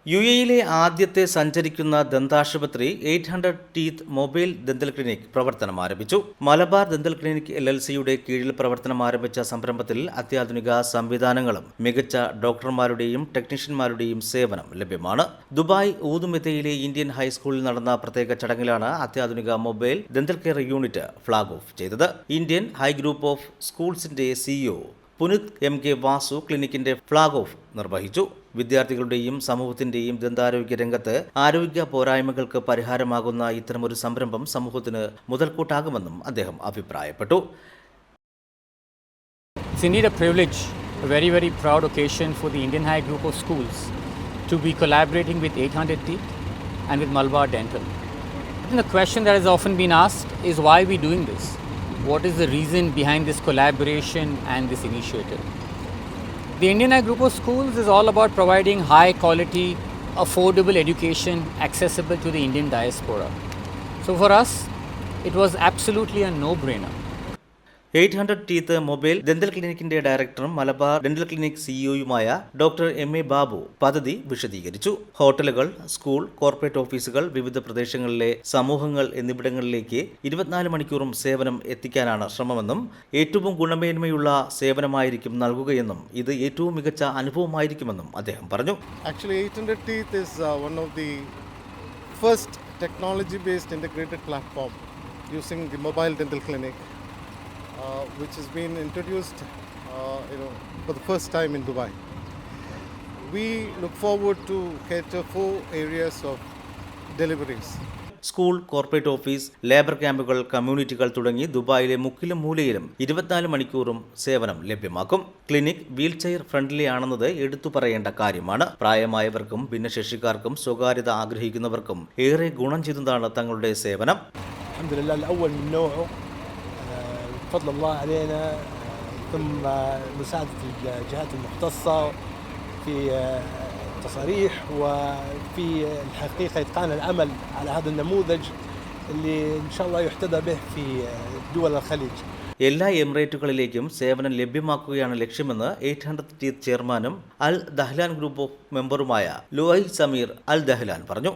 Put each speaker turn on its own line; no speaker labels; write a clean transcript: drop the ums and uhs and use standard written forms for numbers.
യുഎഇയിലെ ആദ്യത്തെ സഞ്ചരിക്കുന്ന ദന്താശുപത്രി 800 teeth mobile dental clinic പ്രവർത്തനം ആരംഭിച്ചു. മലബാർ ദന്തൽ ക്ലിനിക് LLCയുടെ കീഴിൽ പ്രവർത്തനം ആരംഭിച്ച സംരംഭത്തിൽ അത്യാധുനിക സംവിധാനങ്ങളും മികച്ച ഡോക്ടർമാരുടെയും ടെക്നീഷ്യന്മാരുടെയും സേവനം ലഭ്യമാണ്. ദുബായ് ഊതുമെത്തയിലെ ഇന്ത്യൻ ഹൈസ്കൂളിൽ നടന്ന പ്രത്യേക ചടങ്ങിലാണ് അത്യാധുനിക mobile dental care unit flag off ചെയ്തത്. ഇന്ത്യൻ ഹൈ ഗ്രൂപ്പ് ഓഫ് സ്കൂൾസിന്റെ CEO പുനിത് MK വാസു ക്ലിനിക്കിന്റെ ഫ്ളാഗ് ഓഫ് നിർവഹിച്ചു. വിദ്യാർത്ഥികളുടെയും സമൂഹത്തിന്റെയും ദന്താരോഗ്യ രംഗത്ത് ആരോഗ്യ പോരായ്മകൾക്ക് പരിഹാരമാകുന്ന ഇത്തരമൊരു സംരംഭം സമൂഹത്തിന് മുതൽക്കൂട്ടാകുമെന്നും അദ്ദേഹം അഭിപ്രായപ്പെട്ടു.
It's indeed a privilege, a very proud occasion for the Indian High Group of Schools to be collaborating with 800 Teeth and with Malabar Dental. And the question that has often been asked is why are we doing this? What is the reason behind this collaboration and this initiative? The Indian High Group of Schools is all about providing high quality, affordable education accessible to the Indian diaspora. So for us, it was absolutely a no-brainer.
800 teeth mobile dental ക്ലിനിക്കിന്റെ ഡയറക്ടറും Malabar dental clinic CEOയുമായ doctor MA Babu പദ്ധതി വിശദീകരിച്ചു. ഹോട്ടലുകൾ, school, corporate ഓഫീസുകൾ, വിവിധ പ്രദേശങ്ങളിലെ സമൂഹങ്ങൾ എന്നിവിടങ്ങളിലേക്ക് 24 മണിക്കൂറും സേവനം എത്തിക്കാനാണ് ശ്രമമെന്നും ഏറ്റവും ഗുണമേന്മയുള്ള സേവനമായിരിക്കും നൽകുകയെന്നും ഇത് ഏറ്റവും മികച്ച അനുഭവമായിരിക്കുമെന്നും അദ്ദേഹം പറഞ്ഞു.
Actually, 800 Teeth is one of the first technology-based integrated platform using the mobile dental clinic. Which has been introduced for the first time in Dubai. We look forward to cater 4 areas of deliveries.
School, corporate office, labour ക്യാമ്പുകൾ, കമ്മ്യൂണിറ്റികൾ തുടങ്ങി ദുബായിലെ മുക്കിലും മൂലയിലും 24 മണിക്കൂറും സേവനം ലഭ്യമാക്കും. Clinic wheelchair friendly ആണെന്നത് എടുത്തു പറയേണ്ട കാര്യമാണ്. പ്രായമായവർക്കും ഭിന്നശേഷിക്കാർക്കും സ്വകാര്യത ആഗ്രഹിക്കുന്നവർക്കും ഏറെ ഗുണം ചെയ്യുന്നതാണ് തങ്ങളുടെ സേവനം.
بفضل الله علينا ثم مساعدة الجهات المختصة في تصاريح وفي الحقيقة إتقان العمل على هذا النموذج اللي إن شاء الله يحتذى به في دول الخليج.
എല്ലാ എമിറേറ്റുകളിലേക്കും സേവനം ലഭ്യമാക്കുകയാണ് ലക്ഷ്യമെന്ന് 800 ടീത്ത് ചെയർമാനും അൽ ദഹ്ലാൻ ഗ്രൂപ്പ് ഓഫ് മെമ്പറുമായ ലുഐ സമീർ അൽ ദഹ്ലാൻ പറഞ്ഞു.